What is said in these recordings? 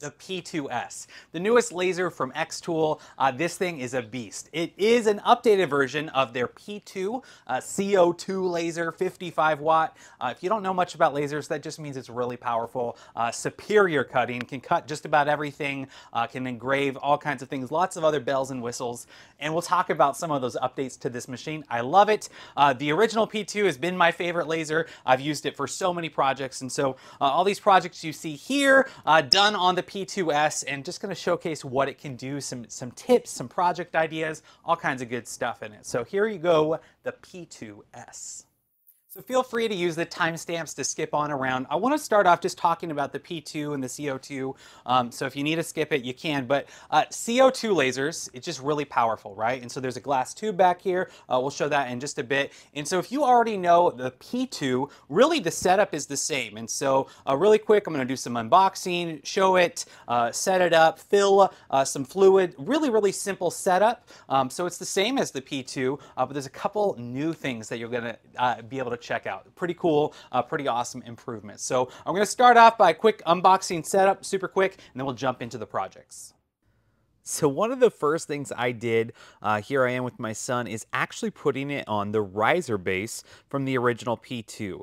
the P2S, the newest laser from Xtool. This thing is a beast. It is an updated version of their P2 CO2 laser, 55 watt. If you don't know much about lasers, that just means it's really powerful, superior cutting, can cut just about everything, can engrave all kinds of things, lots of other bells and whistles. And we'll talk about some of those updates to this machine. I love it. The original P2 has been my favorite laser. I've used it for so many projects, and so all these projects you see here done on the P2S, and just going to showcase what it can do, some tips, some project ideas, all kinds of good stuff in it. So here you go, the P2S. So feel free to use the timestamps to skip on around. I want to start off just talking about the P2 and the CO2. So if you need to skip it, you can. But CO2 lasers, it's just really powerful, right? And so there's a glass tube back here. We'll show that in just a bit. And so if you already know the P2, really the setup is the same. And so really quick, I'm going to do some unboxing, show it, set it up, fill some fluid. Really, really simple setup. So it's the same as the P2, but there's a couple new things that you're going to be able to check out. Pretty cool, pretty awesome improvements. So I'm going to start off by a quick unboxing setup, super quick, and then we'll jump into the projects. So one of the first things I did, here I am with my son, is actually putting it on the riser base from the original P2.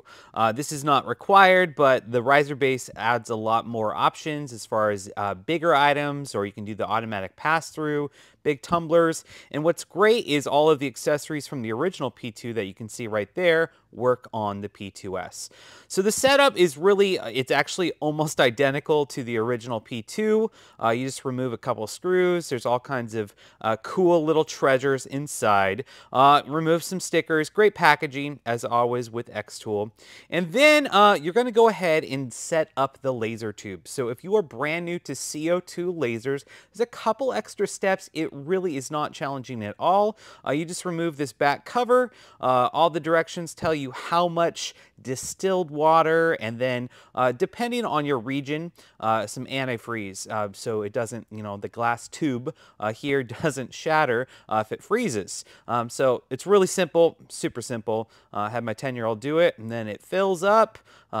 This is not required, but the riser base adds a lot more options as far as bigger items, or you can do the automatic pass-through, big tumblers. And what's great is all of the accessories from the original P2 that you can see right there work on the P2S. So the setup is really, it's actually almost identical to the original P2. You just remove a couple screws. There's all kinds of cool little treasures inside. Remove some stickers. Great packaging, as always, with Xtool. And then you're going to go ahead and set up the laser tube. So if you are brand new to CO2 lasers, there's a couple extra steps. It really is not challenging at all. You just remove this back cover. All the directions tell you how much distilled water, and then depending on your region, some antifreeze, so it doesn't, the glass tube here doesn't shatter if it freezes. So it's really simple, super simple. I had my 10-year-old do it, and then it fills up,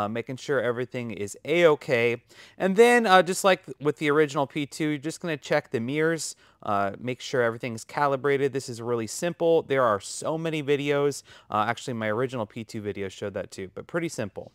making sure everything is a-okay. And then just like with the original P2, you're just going to check the mirrors. Make sure everything's calibrated. This is really simple. There are so many videos. Actually, my original P2 video showed that too, but pretty simple.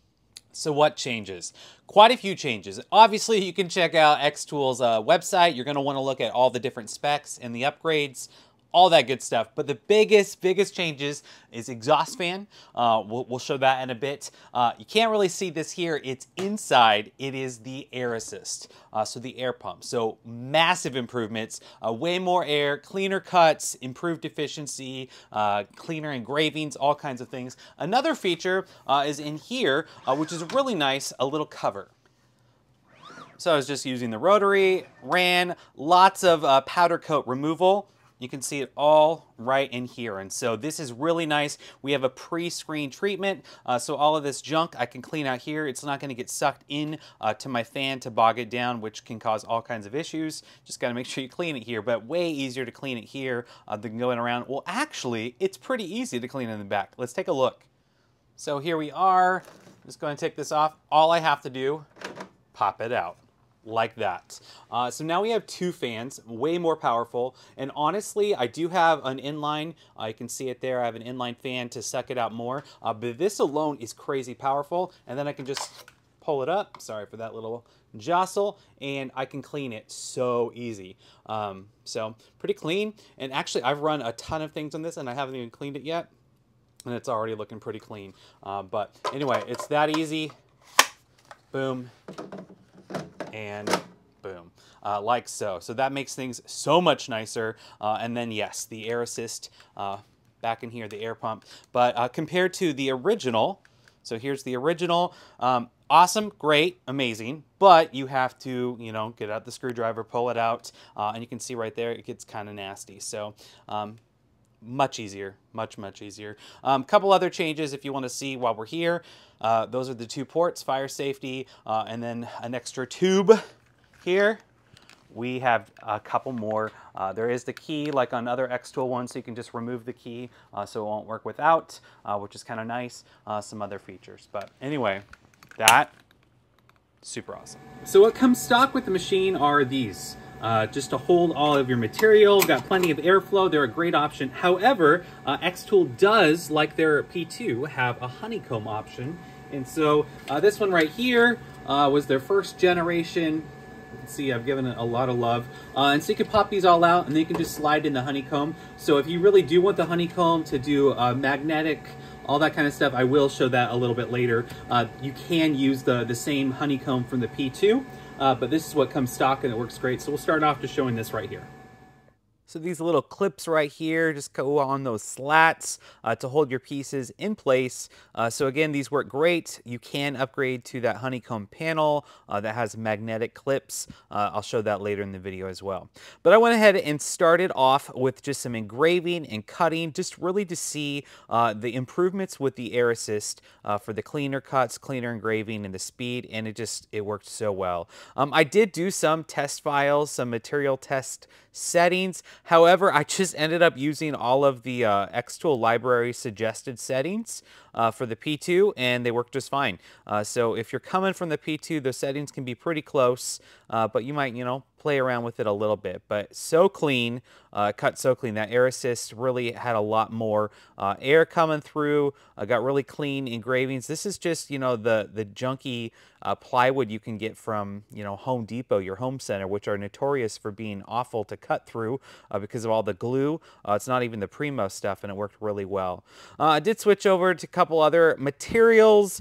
So what changes? Quite a few changes. Obviously, you can check out Xtool's website. You're going to want to look at all the different specs and the upgrades, all that good stuff. But the biggest changes is exhaust fan. We'll show that in a bit. You can't really see this here. It's inside. It is the air assist, so the air pump. So massive improvements, way more air, cleaner cuts, improved efficiency, cleaner engravings, all kinds of things. Another feature is in here, which is really nice, a little cover. So I was just using the rotary, ran lots of powder coat removal. You can see it all right in here. And so this is really nice. We have a pre-screen treatment. So all of this junk I can clean out here. It's not going to get sucked in to my fan to bog it down, which can cause all kinds of issues. Just got to make sure you clean it here, but way easier to clean it here than going around. Well, actually, it's pretty easy to clean in the back. Let's take a look. So here we are. I'm just going to take this off. All I have to do, pop it out. Like that. So now we have two fans, way more powerful. And honestly, I do have an inline. You can see it there. I have an inline fan to suck it out more. But this alone is crazy powerful. And then I can just pull it up. Sorry for that little jostle. And I can clean it so easy. So pretty clean. And actually, I've run a ton of things on this and I haven't even cleaned it yet. And it's already looking pretty clean. But anyway, it's that easy. Boom. And boom, like so. So that makes things so much nicer. And then yes, the air assist back in here, the air pump. But compared to the original, so here's the original, awesome, great, amazing. But you have to, get out the screwdriver, pull it out, and you can see right there, it gets kind of nasty. So much easier, much easier. Couple other changes if you want to see while we're here. Those are the two ports, fire safety, and then an extra tube here. We have a couple more. There is the key like on other Xtool ones, so you can just remove the key so it won't work without, which is kind of nice. Some other features. But anyway, that Super awesome. So what comes stock with the machine are these. Just to hold all of your material, got plenty of airflow. They're a great option. However, Xtool does, like their P2, have a honeycomb option. And so this one right here was their first generation. You can see I've given it a lot of love. And so you can pop these all out and then you can just slide in the honeycomb. So if you really do want the honeycomb to do magnetic, all that kind of stuff, I will show that a little bit later. You can use the same honeycomb from the P2. But this is what comes stock and it works great. So we'll start off just showing this right here. So these little clips right here just go on those slats to hold your pieces in place. So again, these work great. You can upgrade to that honeycomb panel that has magnetic clips. I'll show that later in the video as well. But I went ahead and started off with just some engraving and cutting, just really to see the improvements with the Air Assist for the cleaner cuts, cleaner engraving, and the speed, and it worked so well. I did do some test files, some material test settings. However, I just ended up using all of the Xtool library suggested settings for the P2, and they work just fine. So if you're coming from the P2, the settings can be pretty close, but you might, play around with it a little bit. But so clean, cut so clean. That Air Assist really had a lot more air coming through, got really clean engravings. This is just, the junky plywood you can get from, Home Depot, your home center, which are notorious for being awful to cut through because of all the glue. It's not even the Primo stuff, and it worked really well. I did switch over to a couple other materials.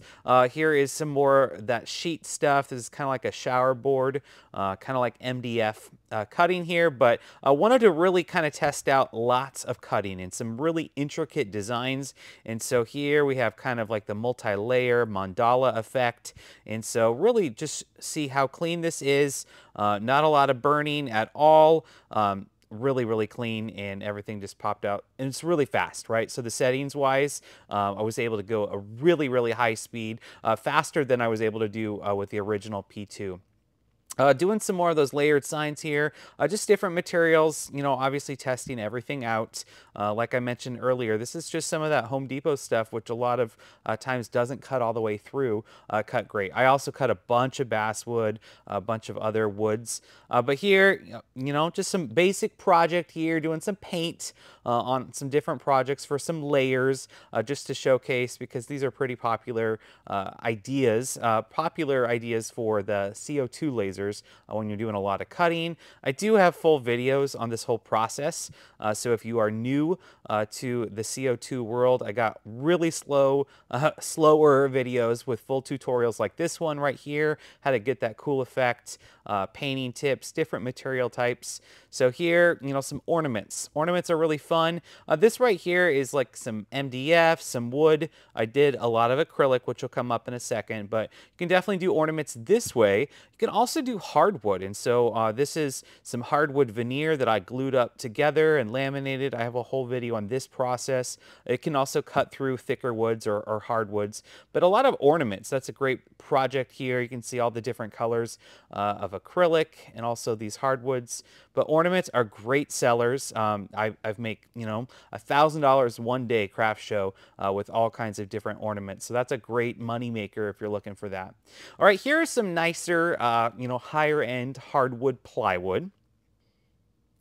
Here is some more that sheet stuff. This is kind of like a shower board, kind of like MDF cutting here, but I wanted to really kind of test out lots of cutting and some really intricate designs. And so here we have kind of like the multi-layer mandala effect. And so really just see how clean this is. Not a lot of burning at all. Really, really clean, and everything just popped out, and it's really fast, right? So the settings wise, I was able to go a really, really high speed, faster than I was able to do with the original P2. Doing some more of those layered signs here, just different materials, obviously testing everything out. Like I mentioned earlier, this is just some of that Home Depot stuff, which a lot of times doesn't cut all the way through, cut great. I also cut a bunch of basswood, a bunch of other woods. But here, just some basic project here, doing some paint on some different projects for some layers, just to showcase, because these are pretty popular ideas for the CO2 lasers when you're doing a lot of cutting. I do have full videos on this whole process, so if you are new to the CO2 world, I got really slower videos with full tutorials like this one right here, how to get that cool effect, painting tips, different material types. So here, some ornaments. Ornaments are really fun. This right here is like some MDF, some wood. I did a lot of acrylic, which will come up in a second, but you can definitely do ornaments this way. You can also do hardwood, and so this is some hardwood veneer that I glued up together and laminated. I have a whole video on this process. It can also cut through thicker woods or hardwoods, but a lot of ornaments. That's a great project here. You can see all the different colors of acrylic and also these hardwoods. But ornaments are great sellers. I've made, $1,000 one day craft show with all kinds of different ornaments. So that's a great money maker if you're looking for that. All right, here are some nicer, higher end hardwood plywood.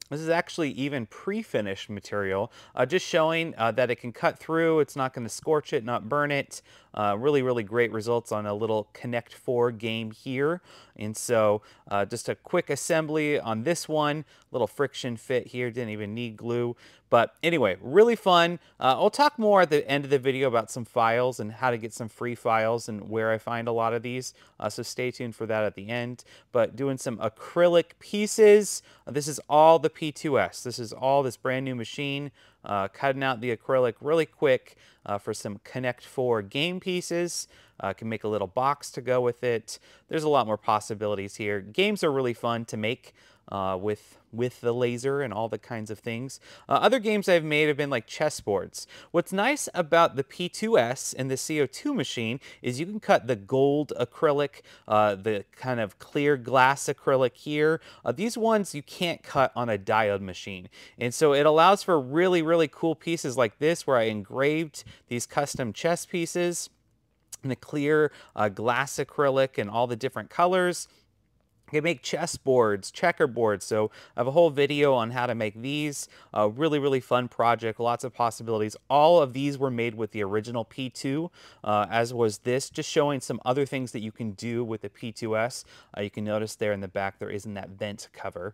This is actually even pre-finished material, just showing that it can cut through. It's not going to scorch it, not burn it. Really, really great results on a little Connect 4 game here. And so just a quick assembly on this one, little friction fit here, didn't even need glue. But anyway, really fun. I'll talk more at the end of the video about some files and how to get some free files and where I find a lot of these. So stay tuned for that at the end. But doing some acrylic pieces. This is all the P2S. This is all this brand new machine. Cutting out the acrylic really quick for some Connect 4 game pieces. Can make a little box to go with it. There's a lot more possibilities here. Games are really fun to make with the laser and all the kinds of things. Other games I've made have been like chessboards. What's nice about the P2S and the CO2 machine is you can cut the gold acrylic, the kind of clear glass acrylic here. These ones you can't cut on a diode machine. And so it allows for really, really cool pieces like this where I engraved these custom chess pieces. and the clear glass acrylic and all the different colors. You can make chessboards, checkerboards. So I have a whole video on how to make these. Really, really fun project, lots of possibilities. All of these were made with the original P2, as was this, just showing some other things that you can do with the P2S. You can notice there in the back there isn't that vent cover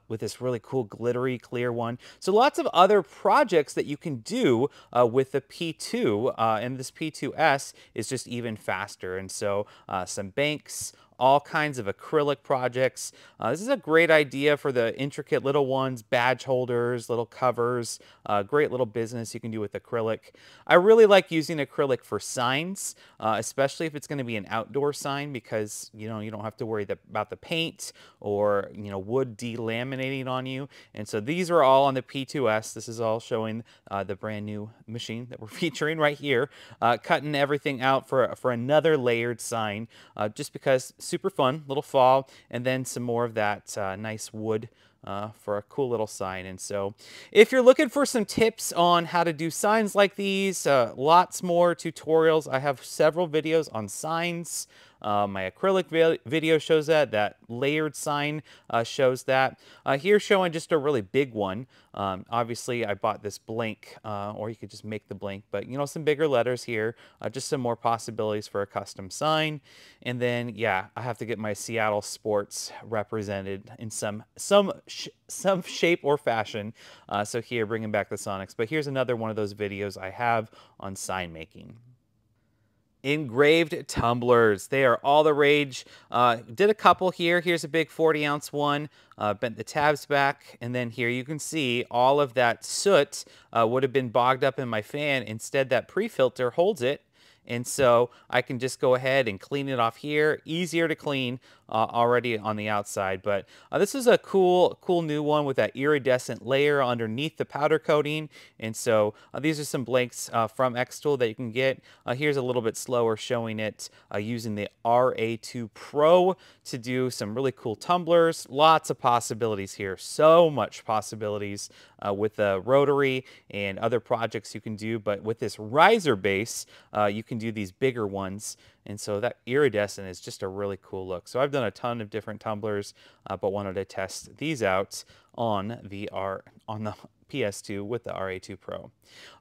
with this really cool glittery clear one. So lots of other projects that you can do with the P2, and this P2S is just even faster. And so some banks, all kinds of acrylic projects. This is a great idea for the intricate little ones, badge holders, little covers, great little business you can do with acrylic. I really like using acrylic for signs, especially if it's going to be an outdoor sign, because you don't have to worry about the paint or wood delaminating on you. And so these are all on the P2S. This is all showing the brand new machine that we're featuring right here, cutting everything out for another layered sign, just because super fun, little fall, and then some more of that nice wood for a cool little sign. And so if you're looking for some tips on how to do signs like these, lots more tutorials. I have several videos on signs. My acrylic video shows that layered sign shows that. Here showing just a really big one. Obviously I bought this blank, or you could just make the blank, but some bigger letters here, just some more possibilities for a custom sign. And then yeah, I have to get my Seattle sports represented in some shape or fashion. So here, bringing back the Sonics. But here's another one of those videos I have on sign making. Engraved tumblers. They are all the rage. Did a couple here. Here's a big 40-ounce one. Bent the tabs back. And then here you can see all of that soot would have been bogged up in my fan. Instead, that pre-filter holds it. And so I can just go ahead and clean it off here. Easier to clean already on the outside. But this is a cool new one with that iridescent layer underneath the powder coating. And so these are some blanks from Xtool that you can get. Here's a little bit slower showing it using the RA2 Pro to do some really cool tumblers. Lots of possibilities here. So much possibilities with the rotary and other projects you can do. But with this riser base, you can do these bigger ones. And so that iridescent is just a really cool look. So I've done a ton of different tumblers, but wanted to test these out on the PS2 with the RA2 Pro.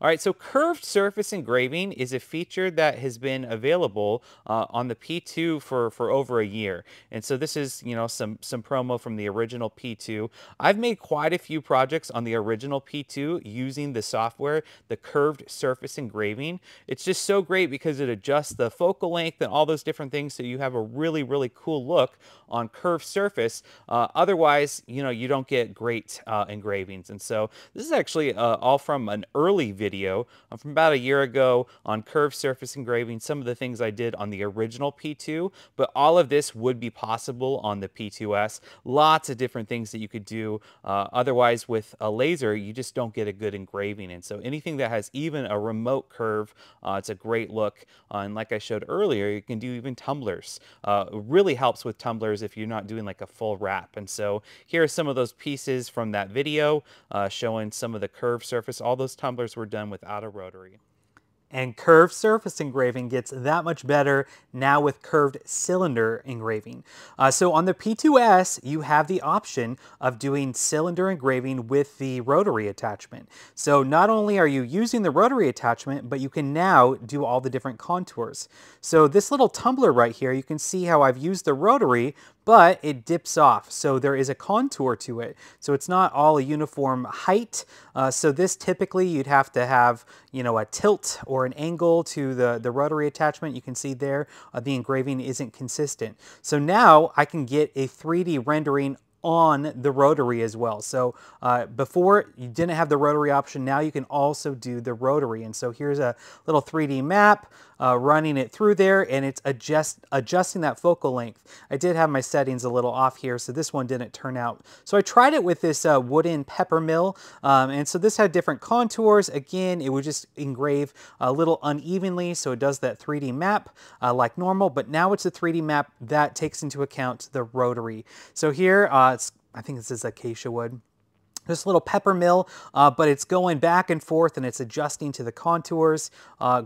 All right, so curved surface engraving is a feature that has been available on the P2 for over a year. And so this is, some promo from the original P2. I've made quite a few projects on the original P2 using the software, the curved surface engraving. It's just so great because it adjusts the focal length and all those different things, so you have a really, really cool look on curved surface. Otherwise, you don't get great engravings. And so this is actually all from an early video from about a year ago on curved surface engraving, some of the things I did on the original P2, but all of this would be possible on the P2S. Lots of different things that you could do. Otherwise, with a laser, you just don't get a good engraving. And so anything that has even a remote curve, it's a great look. And like I showed earlier, you can do even tumblers. It really helps with tumblers if you're not doing like a full wrap. And so here are some of those pieces from that video showing some of the curved surface. All those tumblers were done without a rotary. And curved surface engraving gets that much better now with curved cylinder engraving. So on the P2S, you have the option of doing cylinder engraving with the rotary attachment. So not only are you using the rotary attachment, but you can now do all the different contours. So this little tumbler right here, you can see how I've used the rotary, but it dips off, so there is a contour to it. So it's not all a uniform height. So this typically you'd have to have, a tilt or an angle to the rotary attachment. You can see there the engraving isn't consistent. So now I can get a 3D rendering on the rotary as well. So before you didn't have the rotary option, now you can also do the rotary. And so here's a little 3D map running it through there, and it's adjusting that focal length. I did have my settings a little off here, so this one didn't turn out. So I tried it with this wooden pepper mill, and so this had different contours. Again, it would just engrave a little unevenly, so it does that 3D map like normal, but now it's a 3D map that takes into account the rotary. So here, I think this is acacia wood. This little pepper mill, but it's going back and forth and it's adjusting to the contours.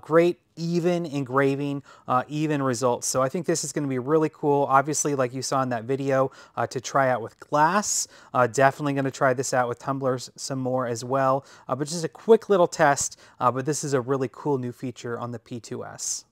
Great even engraving, even results. So I think this is going to be really cool. Obviously, like you saw in that video, to try out with glass. Definitely going to try this out with tumblers some more as well. But just a quick little test, but this is a really cool new feature on the P2S.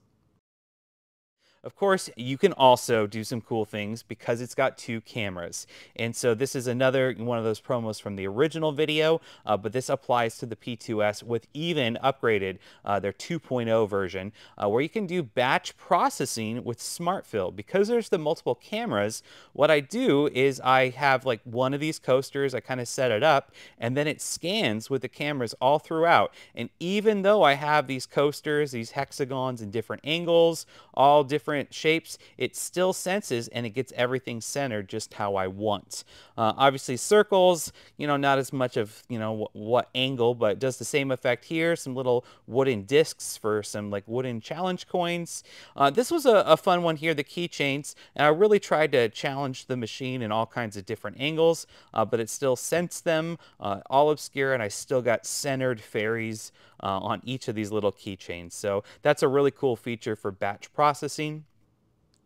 Of course, you can also do some cool things because it's got 2 cameras. And so this is another one of those promos from the original video, but this applies to the P2S with even upgraded their 2.0 version, where you can do batch processing with SmartFill. Because there's the multiple cameras, what I do is I have like one of these coasters, I kind of set it up, and then it scans with the cameras all throughout. And even though I have these coasters, these hexagons in different angles, all different shapes, it still senses and it gets everything centered just how I want. Obviously circles, not as much of, what angle, but it does the same effect here. Some little wooden discs for some like wooden challenge coins. This was a fun one here, the keychains, and I really tried to challenge the machine in all kinds of different angles, but it still sensed them, all obscure, and I still got centered fairies on each of these little keychains. So that's a really cool feature for batch processing.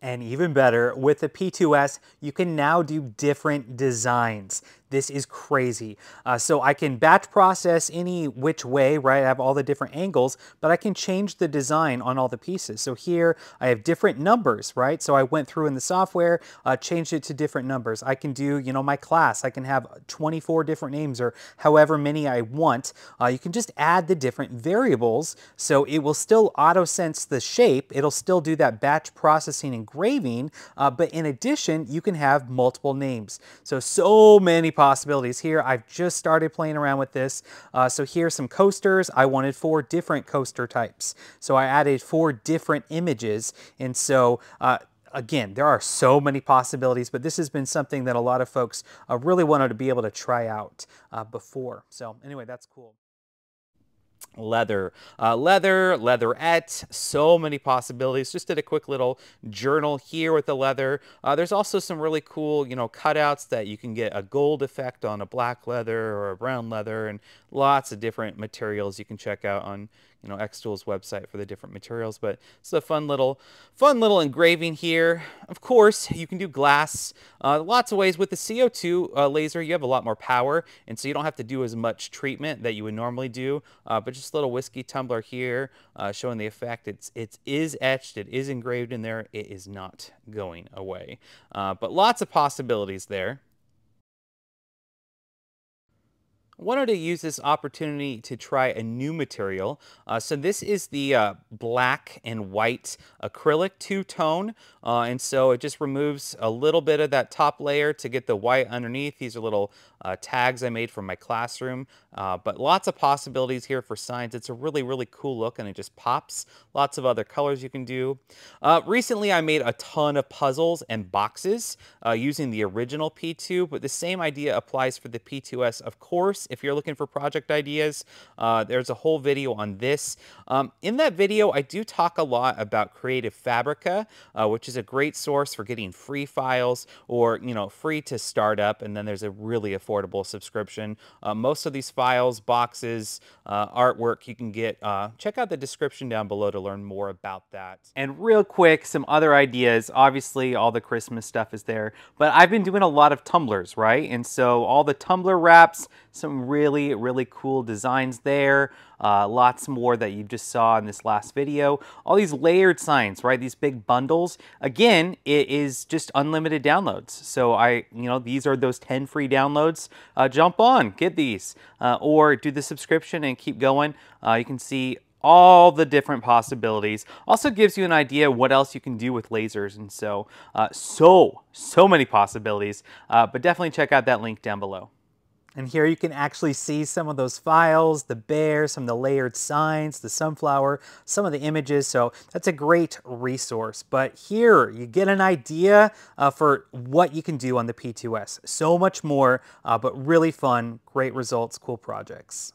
And even better, with the P2S, you can now do different designs. This is crazy. So I can batch process any which way, right? I have all the different angles, but I can change the design on all the pieces. So here I have different numbers, right? So I went through in the software, changed it to different numbers. I can do, my class. I can have 24 different names or however many I want. You can just add the different variables. So it will still auto-sense the shape. It'll still do that batch processing engraving, but in addition, you can have multiple names. So many possibilities here. I've just started playing around with this. So here's some coasters. I wanted 4 different coaster types. So I added 4 different images. And so again, there are so many possibilities, but this has been something that a lot of folks really wanted to be able to try out before. So anyway, that's cool. Leather, leatherette, so many possibilities. Just did a quick little journal here with the leather. There's also some really cool, cutouts that you can get a gold effect on a black leather or a brown leather, and lots of different materials you can check out on, Xtool's website for the different materials. But it's a fun little engraving here. Of course, you can do glass. Lots of ways. With the CO2 laser, you have a lot more power, and so you don't have to do as much treatment that you would normally do. But just a little whiskey tumbler here, showing the effect. It is etched. It is engraved in there. It is not going away. But lots of possibilities there. Wanted to use this opportunity to try a new material. So this is the black and white acrylic two-tone, and so it just removes a little bit of that top layer to get the white underneath. These are little tags I made from my classroom, but lots of possibilities here for signs. It's a really cool look, and it just pops. Lots of other colors you can do. Recently I made a ton of puzzles and boxes using the original P2, but the same idea applies for the P2S, of course. If you're looking for project ideas, there's a whole video on this. In that video, I do talk a lot about Creative Fabrica, which is a great source for getting free files or, free to start up, and then there's a really affordable subscription. Most of these files, boxes, artwork you can get. Check out the description down below to learn more about that. And real quick, some other ideas. Obviously, all the Christmas stuff is there, but I've been doing a lot of tumblers, right? And so all the tumbler wraps, some really cool designs there. Lots more that you just saw in this last video. All these layered signs, right? These big bundles. Again, it is just unlimited downloads. So these are those 10 free downloads. Jump on, get these, or do the subscription and keep going. You can see all the different possibilities. Also gives you an idea what else you can do with lasers, and so many possibilities. But definitely check out that link down below. And here you can actually see some of those files, the bear, some of the layered signs, the sunflower, some of the images. So that's a great resource. But here you get an idea for what you can do on the P2S. So much more, but really fun, great results, cool projects.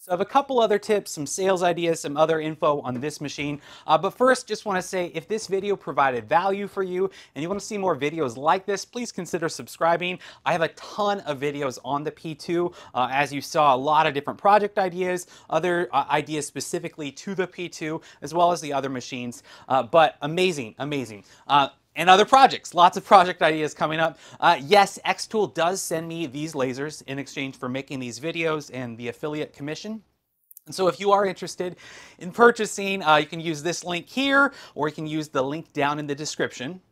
So I have a couple other tips, some sales ideas, some other info on this machine. But first, just want to say, if this video provided value for you and you want to see more videos like this, please consider subscribing. I have a ton of videos on the P2. As you saw, a lot of different project ideas, other ideas specifically to the P2, as well as the other machines. But amazing, amazing. And other projects, lots of project ideas coming up. Yes, Xtool does send me these lasers in exchange for making these videos and the affiliate commission. And so if you are interested in purchasing, you can use this link here, or you can use the link down in the description.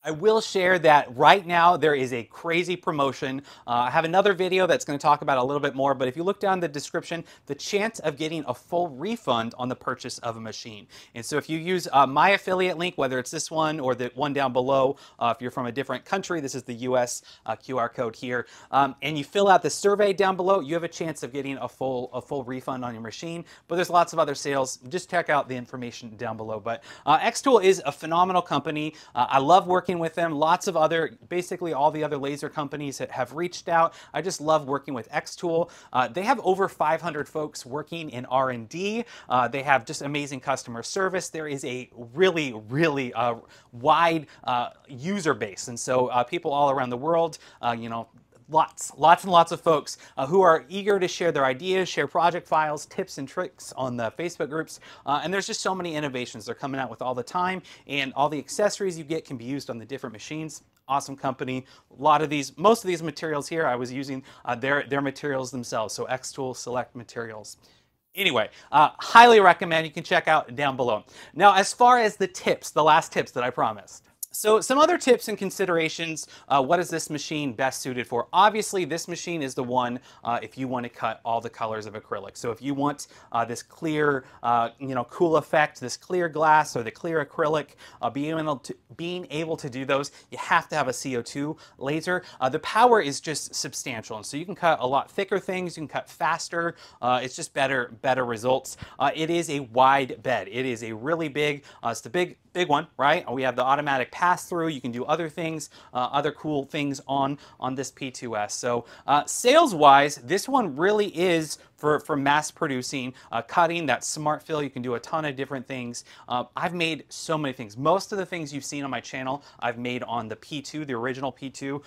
I will share that right now there is a crazy promotion. I have another video that's going to talk about it a little bit more, but if you look down the description, the chance of getting a full refund on the purchase of a machine. And so if you use my affiliate link, whether it's this one or the one down below, if you're from a different country, this is the US QR code here, and you fill out the survey down below, you have a chance of getting a full refund on your machine. But there's lots of other sales. Just check out the information down below. But Xtool is a phenomenal company. I love working with them. Lots of other, basically all the other laser companies that have reached out. I just love working with Xtool. They have over 500 folks working in R&D. They have just amazing customer service. There is a really, really wide user base. And so people all around the world, you know, lots and lots of folks who are eager to share their ideas, share project files, tips and tricks on the Facebook groups. And there's just so many innovations they're coming out with all the time, and all the accessories you get can be used on the different machines. Awesome company. Most of these materials here, I was using their materials themselves. So Xtool Select Materials. Anyway, highly recommend. You can check out down below. Now, as far as the tips, the last tips that I promised. So some other tips and considerations, what is this machine best suited for? Obviously, this machine is the one if you want to cut all the colors of acrylic. So if you want this clear, cool effect, this clear glass or the clear acrylic, being able to do those, you have to have a CO2 laser. The power is just substantial, and so you can cut a lot thicker things, you can cut faster, it's just better results. It is a wide bed. It is a really big, it's the big one, right? We have the automatic pass-through. You can do other things, other cool things on this P2S. So sales-wise, this one really is for mass producing, cutting, that smart fill. You can do a ton of different things. I've made so many things. Most of the things you've seen on my channel, I've made on the P2, the original P2,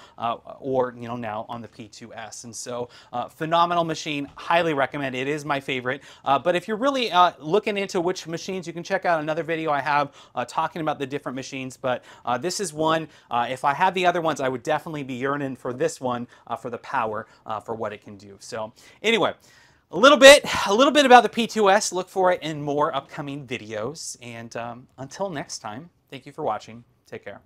or now on the P2S. And so phenomenal machine, highly recommend. It is my favorite. But if you're really looking into which machines, you can check out another video I have talking about the different machines. But this is one. If I had the other ones, I would definitely be yearning for this one for the power, for what it can do. So anyway, a little bit about the P2S. Look for it in more upcoming videos. And until next time, thank you for watching. Take care.